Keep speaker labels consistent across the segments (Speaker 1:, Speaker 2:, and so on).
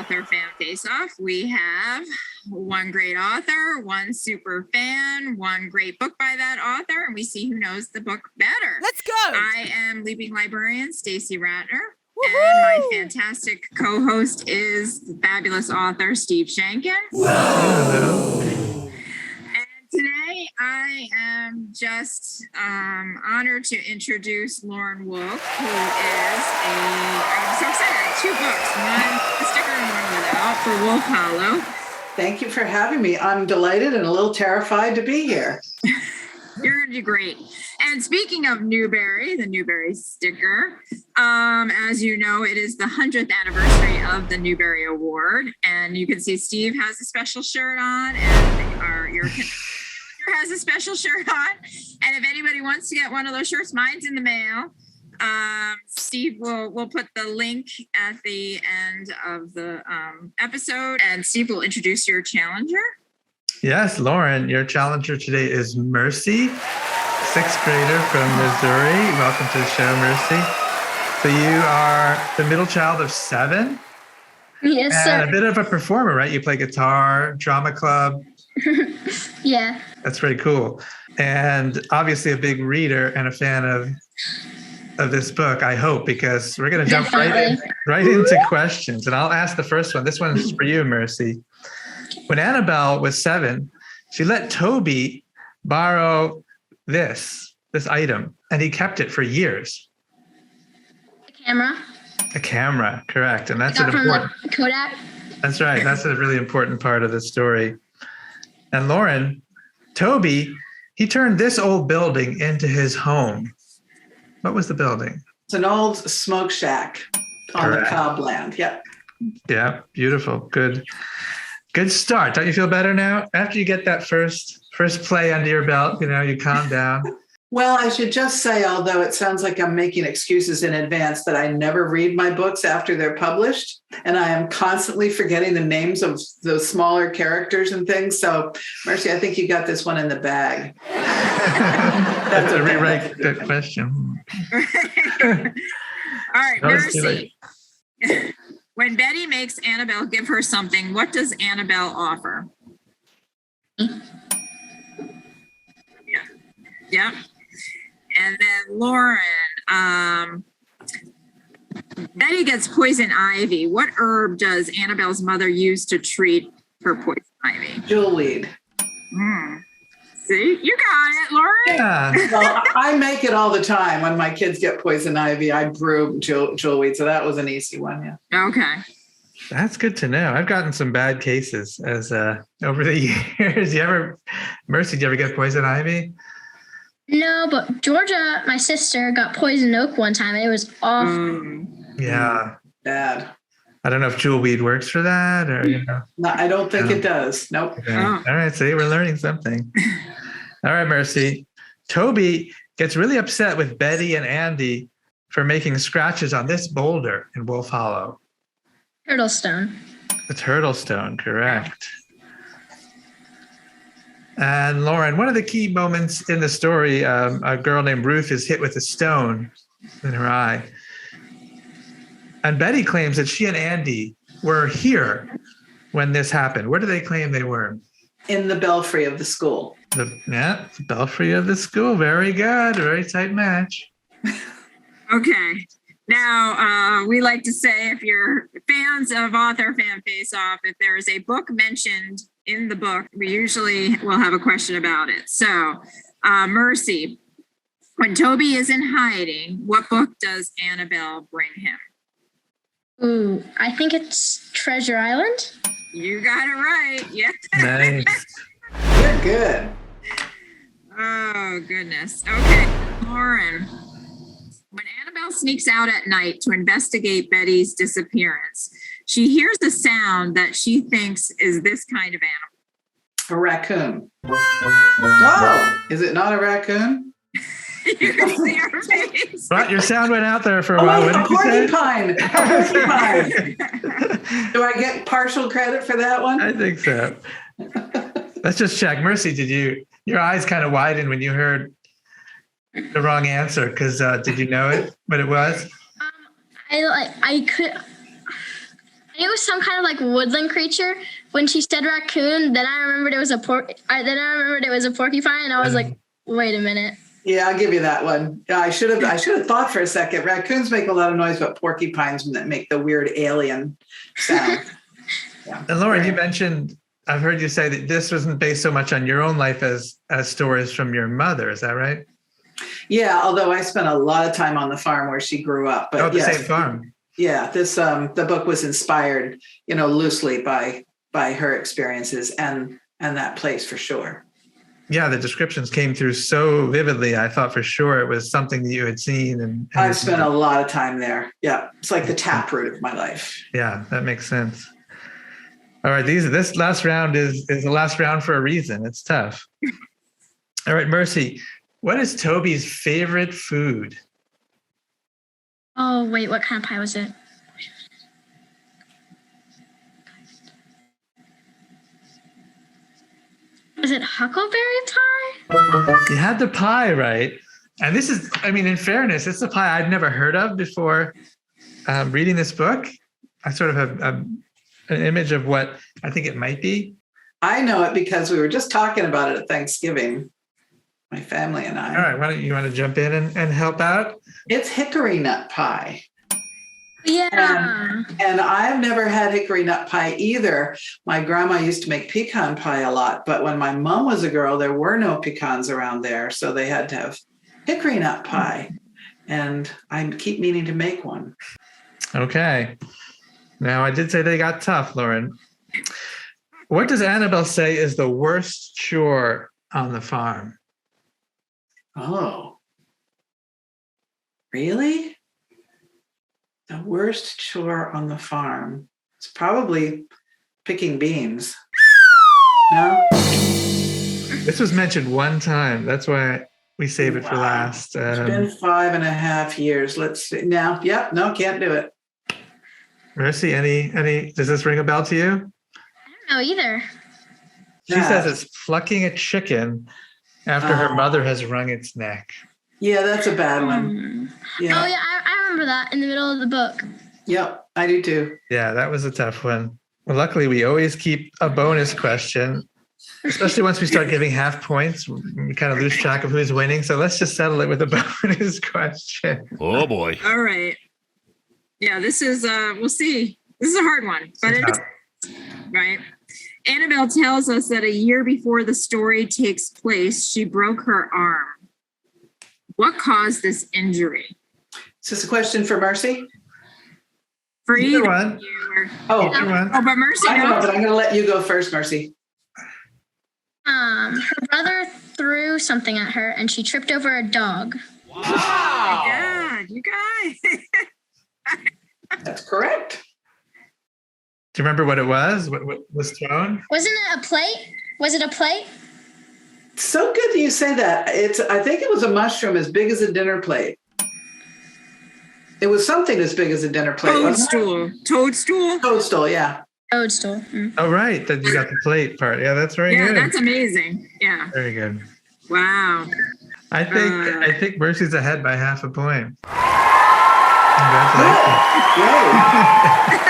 Speaker 1: Author Fan Face-Off. We have one great author, one super fan, one great book by that author, and we see who knows the book better.
Speaker 2: Let's go!
Speaker 1: I am leading librarian Stacey Rattner, and my fantastic co-host is the fabulous author Steve Sheinkin. Today, I am just honored to introduce Lauren Wolk, who is I'm so excited, 2 books, one with a sticker and one without, for Wolk Hollow.
Speaker 3: Thank you for having me. I'm delighted and a little terrified to be here.
Speaker 1: You're going to do great. And speaking of Newbery, the Newbery sticker, as you know, it is the 100th anniversary of the Newbery Award. And you can see Steve has a special shirt on, and your has a special shirt on. And if anybody wants to get one of those shirts, mine's in the mail. Steve will put the link at the end of the episode, and Steve will introduce your challenger.
Speaker 4: Yes, Lauren, your challenger today is Mercy, 6th grader from Missouri. Welcome to the show, Mercy. So you are the middle child of 7?
Speaker 5: Yes, sir.
Speaker 4: And a bit of a performer, right? You play guitar, drama club.
Speaker 5: Yeah.
Speaker 4: That's very cool. And obviously a big reader and a fan of this book, I hope, because we're going to jump right into questions. And I'll ask the first one. This one is for you, Mercy. When Annabelle was 7, she let Toby borrow this item, and he kept it for years.
Speaker 5: A camera.
Speaker 4: A camera, correct. And that's
Speaker 5: I got
Speaker 4: an important.
Speaker 5: from the Kodak.
Speaker 4: That's right. That's a really important part of the story. And Lauren, Toby, he turned this old building into his home. What was the building?
Speaker 3: It's an old smoke shack on the Cobb land. Yep.
Speaker 4: Yeah, beautiful. Good start. Don't you feel better now? After you get that first play under your belt, you calm down.
Speaker 3: Well, I should just say, although it sounds like I'm making excuses in advance, that I never read my books after they're published. And I am constantly forgetting the names of those smaller characters and things. So, Mercy, I think you got this one in the bag.
Speaker 4: That's a rewrite that question.
Speaker 1: All right, Mercy. When Betty makes Annabelle give her something, what does Annabelle offer? Yeah. And then Lauren, Betty gets poison ivy. What herb does Annabelle's mother use to treat her poison ivy?
Speaker 3: Jewelweed.
Speaker 1: See, you got it, Lauren.
Speaker 4: Yeah.
Speaker 3: Well, I make it all the time. When my kids get poison ivy, I brew jewelweed. So that was an easy one. Yeah.
Speaker 1: Okay.
Speaker 4: That's good to know. I've gotten some bad cases as over the years. Mercy, do you ever get poison ivy?
Speaker 5: No, but Georgia, my sister, got poison oak one time, and it was awful.
Speaker 4: Yeah.
Speaker 3: Bad.
Speaker 4: I don't know if jewelweed works for that, or
Speaker 3: No, I don't think it does. Nope.
Speaker 4: Yeah. All right, see, we're learning something. All right, Mercy. Toby gets really upset with Betty and Andy for making scratches on this boulder in Wolf Hollow.
Speaker 5: Turtle stone.
Speaker 4: The turtle stone, correct. And Lauren, one of the key moments in the story, a girl named Ruth is hit with a stone in her eye. And Betty claims that she and Andy were here when this happened. Where do they claim they were?
Speaker 3: In the belfry of the school.
Speaker 4: The belfry of the school. Very good. Very tight match.
Speaker 1: Okay. Now, we like to say, if you're fans of Author Fan Face-Off, if there is a book mentioned in the book, we usually will have a question about it. So, Mercy, when Toby is in hiding, what book does Annabelle bring him?
Speaker 5: Ooh, I think it's Treasure Island.
Speaker 1: You got it right. Yeah.
Speaker 4: Nice.
Speaker 3: You're good.
Speaker 1: Oh, goodness. Okay, Lauren. When Annabelle sneaks out at night to investigate Betty's disappearance, she hears a sound that she thinks is this kind of animal.
Speaker 3: A raccoon. Oh, is it not a raccoon?
Speaker 1: You can see her face.
Speaker 4: But your sound went out there for a while.
Speaker 3: A porcupine. Do I get partial credit for that one?
Speaker 4: I think so. Let's just check. Mercy, your eyes kind of widened when you heard the wrong answer, because did you know what it was?
Speaker 5: I It was some kind of like woodland creature. When she said raccoon, then I remembered it was a porcupine, and I was like, wait a minute.
Speaker 3: Yeah, I'll give you that one. Yeah, I should have thought for a second. Raccoons make a lot of noise, but porcupines that make the weird alien sound. Yeah.
Speaker 4: And Lauren, you mentioned, I've heard you say that this wasn't based so much on your own life as stories from your mother. Is that right?
Speaker 3: Yeah, although I spent a lot of time on the farm where she grew up. But
Speaker 4: the same farm.
Speaker 3: Yeah, this the book was inspired, loosely by her experiences and that place for sure.
Speaker 4: Yeah, the descriptions came through so vividly. I thought for sure it was something that you had seen. And
Speaker 3: I've spent a lot of time there. Yeah, it's like the taproot of my life.
Speaker 4: Yeah, that makes sense. All right, this last round is the last round for a reason. It's tough. All right, Mercy, what is Toby's favorite food?
Speaker 5: Oh, wait, what kind of pie was it? Was it huckleberry pie?
Speaker 4: You had the pie, right? And this is, in fairness, it's a pie I'd never heard of before reading this book. I sort of have an image of what I think it might be.
Speaker 3: I know it because we were just talking about it at Thanksgiving, my family and I.
Speaker 4: All right, why don't you want to jump in and help out?
Speaker 3: It's hickory nut pie.
Speaker 5: Yeah.
Speaker 3: And I've never had hickory nut pie either. My grandma used to make pecan pie a lot, but when my mom was a girl, there were no pecans around there. So they had to have hickory nut pie. And I keep meaning to make one.
Speaker 4: Okay. Now, I did say they got tough, Lauren. What does Annabelle say is the worst chore on the farm?
Speaker 3: Oh, really? The worst chore on the farm. It's probably picking beans. No?
Speaker 4: This was mentioned one time. That's why we save it for last.
Speaker 3: It's been 5.5 years. Let's see. Now, yep, no, can't do it.
Speaker 4: Mercy, any, does this ring a bell to you?
Speaker 5: I don't know either.
Speaker 4: She says it's plucking a chicken after her mother has wrung its neck.
Speaker 3: Yeah, that's a bad one. Yeah.
Speaker 5: Oh, yeah, I remember that in the middle of the book.
Speaker 3: Yep, I do too.
Speaker 4: Yeah, that was a tough one. Well, luckily, we always keep a bonus question, especially once we start giving half points. We kind of lose track of who's winning. So let's just settle it with a bonus question.
Speaker 2: Oh, boy.
Speaker 1: All right. Yeah, this is, we'll see. This is a hard one, but it's right. Annabelle tells us that a year before the story takes place, she broke her arm. What caused this injury?
Speaker 3: Is this a question for Mercy?
Speaker 1: For either
Speaker 4: one.
Speaker 1: you.
Speaker 3: Oh,
Speaker 1: But Mercy
Speaker 3: I know,
Speaker 1: knows.
Speaker 3: but I'm going to let you go first, Mercy.
Speaker 5: Her brother threw something at her and she tripped over a dog.
Speaker 1: Oh my God, you guys.
Speaker 3: That's correct.
Speaker 4: Do you remember what it was? What was thrown?
Speaker 5: Wasn't it a plate? Was it a plate?
Speaker 3: So good that you say that. I think it was a mushroom as big as a dinner plate. It was something as big as a dinner plate.
Speaker 1: Toadstool. Toadstool.
Speaker 3: Toadstool, yeah.
Speaker 5: Toadstool. Mm.
Speaker 4: Oh, right. That you got the plate part. Yeah, that's very
Speaker 1: Yeah,
Speaker 4: good.
Speaker 1: that's amazing. Yeah.
Speaker 4: Very good.
Speaker 1: Wow.
Speaker 4: I think Mercy's ahead by half a point. Congratulations.
Speaker 3: Yay.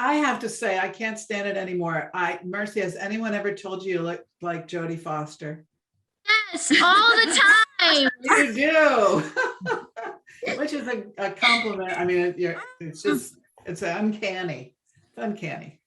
Speaker 3: I have to say, I can't stand it anymore. Mercy, has anyone ever told you look like Jodie Foster?
Speaker 5: Yes, all the time.
Speaker 3: You do. Which is a compliment. I mean, it's uncanny. It's uncanny.